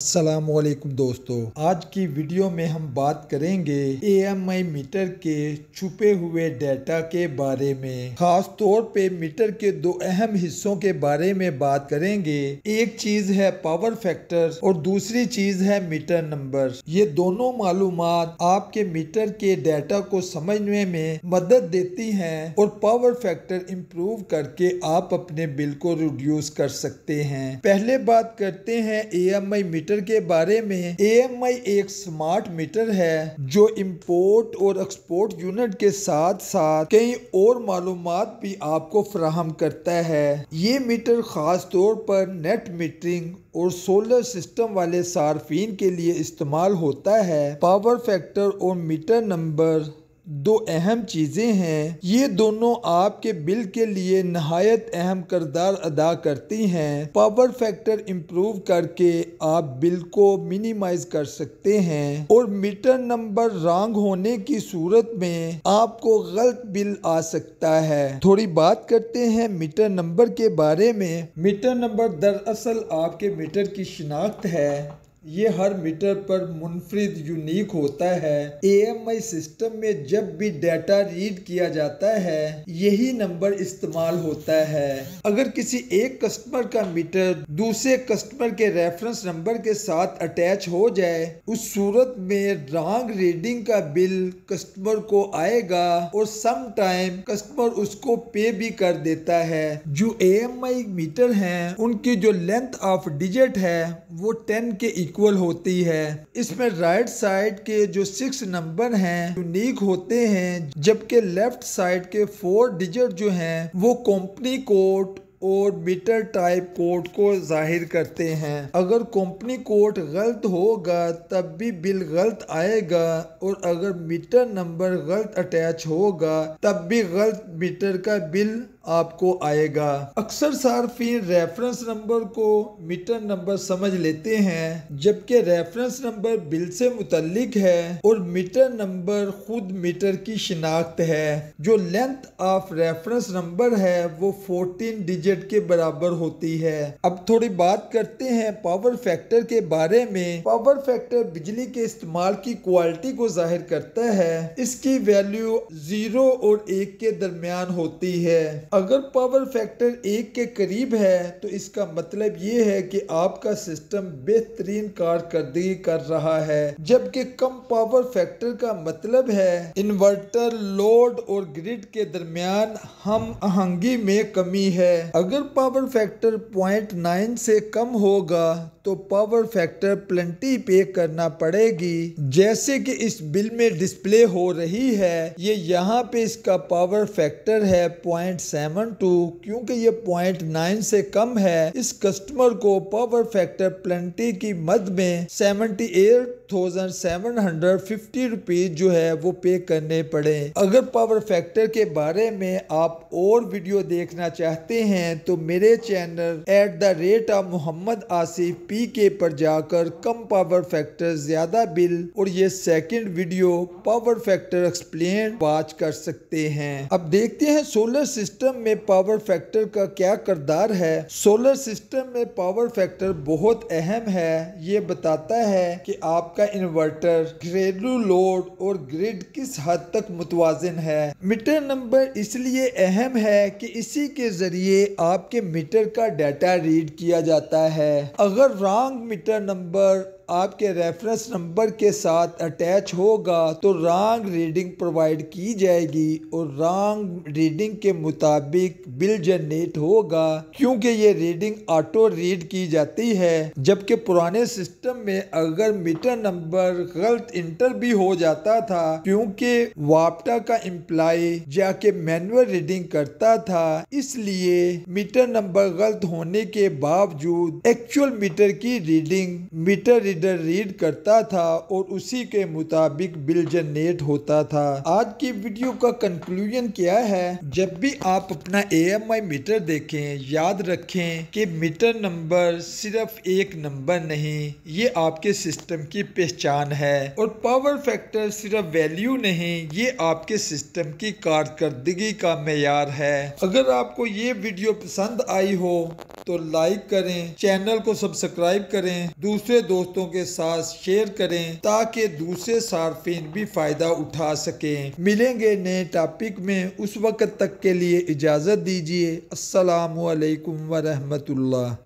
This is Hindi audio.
अस्सलामुअलैकुम दोस्तों, आज की वीडियो में हम बात करेंगे AMI मीटर के छुपे हुए डाटा के बारे में। खास तौर पे मीटर के दो अहम हिस्सों के बारे में बात करेंगे। एक चीज है पावर फैक्टर और दूसरी चीज है मीटर नंबर। ये दोनों मालूमात आपके मीटर के डाटा को समझने में मदद देती हैं और पावर फैक्टर इम्प्रूव करके आप अपने बिल को रिड्यूस कर सकते हैं। पहले बात करते हैं AMI मीटर के बारे में। AMI एक स्मार्ट मीटर है जो इंपोर्ट और एक्सपोर्ट यूनिट के साथ साथ कई और मालूमात भी आपको फराहम करता है। ये मीटर खास तौर पर नेट मीटरिंग और सोलर सिस्टम वाले सार्फिन के लिए इस्तेमाल होता है। पावर फैक्टर और मीटर नंबर दो अहम चीज़ें हैं। ये दोनों आपके बिल के लिए नहायत अहम किरदार अदा करती हैं। पावर फैक्टर इम्प्रूव करके आप बिल को मिनिमाइज कर सकते हैं और मीटर नंबर रॉन्ग होने की सूरत में आपको गलत बिल आ सकता है। थोड़ी बात करते हैं मीटर नंबर के बारे में। मीटर नंबर दरअसल आपके मीटर की शिनाख्त है। ये हर मीटर पर मुनफरिद यूनिक होता है। AMI सिस्टम में जब भी डाटा रीड किया जाता है यही नंबर इस्तेमाल होता है। अगर किसी एक कस्टमर का मीटर दूसरे कस्टमर के रेफरेंस नंबर के साथ अटैच हो जाए, उस सूरत में रॉन्ग रीडिंग का बिल कस्टमर को आएगा और सम टाइम कस्टमर उसको पे भी कर देता है। जो AMI मीटर हैं उनकी जो लेंथ ऑफ डिजिट है वो 10 के इक्वल होती है। इसमें राइट साइड के जो 6 नंबर हैं यूनिक होते हैं, जबकि लेफ्ट साइड के 4 डिजिट जो हैं वो कंपनी कोड और मीटर टाइप कोड को जाहिर करते हैं। अगर कंपनी कोड गलत होगा तब भी बिल गलत आएगा और अगर मीटर नंबर गलत अटैच होगा तब भी गलत मीटर का बिल आपको आएगा। अक्सर सार्फिन रेफरेंस नंबर को मीटर नंबर समझ लेते हैं, जबकि रेफरेंस नंबर बिल से मुतल्लिक है और मीटर नंबर खुद मीटर की शिनाख्त है। जो लेंथ ऑफ रेफरेंस नंबर है वो 14 डिजिट के बराबर होती है। अब थोड़ी बात करते हैं पावर फैक्टर के बारे में। पावर फैक्टर बिजली के इस्तेमाल की क्वालिटी को जाहिर करता है। इसकी वैल्यू 0 और 1 के दरमियान होती है। अगर पावर फैक्टर 1 के करीब है तो इसका मतलब ये है कि आपका सिस्टम बेहतरीन कारकर्दगी कर रहा है, जबकि कम पावर फैक्टर का मतलब है इन्वर्टर, लोड और ग्रिड के दरमियान हम आहंगी में कमी है। अगर पावर फैक्टर 0.9 से कम होगा तो पावर फैक्टर प्लेंटी पे करना पड़ेगी, जैसे कि इस बिल में डिस्प्ले हो रही है। ये यहाँ पे इसका पावर फैक्टर है 0.72। क्योंकि ये 0.9 से कम है, इस कस्टमर को पावर फैक्टर प्लेंटी की मद में 78,750 रुपीज जो है वो पे करने पड़े। अगर पावर फैक्टर के बारे में आप और वीडियो देखना चाहते हैं तो मेरे चैनल @मोहम्मद आसिफ PK पर जाकर कम पावर फैक्टर ज्यादा बिल और ये second video power factor explain watch कर सकते हैं। अब देखते हैं सोलर सिस्टम में पावर फैक्टर का क्या किरदार है। सोलर सिस्टम में पावर फैक्टर बहुत अहम है। ये बताता है कि आपका इन्वर्टर, घरेलू लोड और ग्रिड किस हद तक मुतवाजिन है। मीटर नंबर इसलिए अहम है कि इसी के जरिए आपके मीटर का डाटा रीड किया जाता है। अगर रॉन्ग मीटर नंबर आपके रेफरेंस नंबर के साथ अटैच होगा तो रॉन्ग रीडिंग प्रोवाइड की जाएगी और रॉन्ग रीडिंग के मुताबिक बिल जनरेट होगा, क्योंकि ये रीडिंग ऑटो रीड की जाती है। जबकि पुराने सिस्टम में अगर मीटर नंबर गलत इंटर भी हो जाता था, क्योंकि वापटा का एम्प्लॉय जाके मैनुअल रीडिंग करता था, इसलिए मीटर नंबर गलत होने के बावजूद एक्चुअल मीटर की रीडिंग मीटर रीडर रीड करता था और उसी के मुताबिक बिल जनरेट होता था। आज की वीडियो का कंक्लूजन क्या है, जब भी आप अपना AMI मीटर देखें याद रखें कि मीटर नंबर सिर्फ एक नंबर नहीं, ये आपके सिस्टम की पहचान है और पावर फैक्टर सिर्फ वैल्यू नहीं, ये आपके सिस्टम की कारकर्दगी का मेयार है। अगर आपको ये वीडियो पसंद आई हो तो लाइक करें, चैनल को सब्सक्राइब करें, दूसरे दोस्तों के साथ शेयर करें ताकि दूसरे सार्फिन भी फायदा उठा सकें। मिलेंगे नए टॉपिक में, उस वक्त तक के लिए इजाज़त दीजिए। अस्सलामु अलैकुम व रहमतुल्लाह।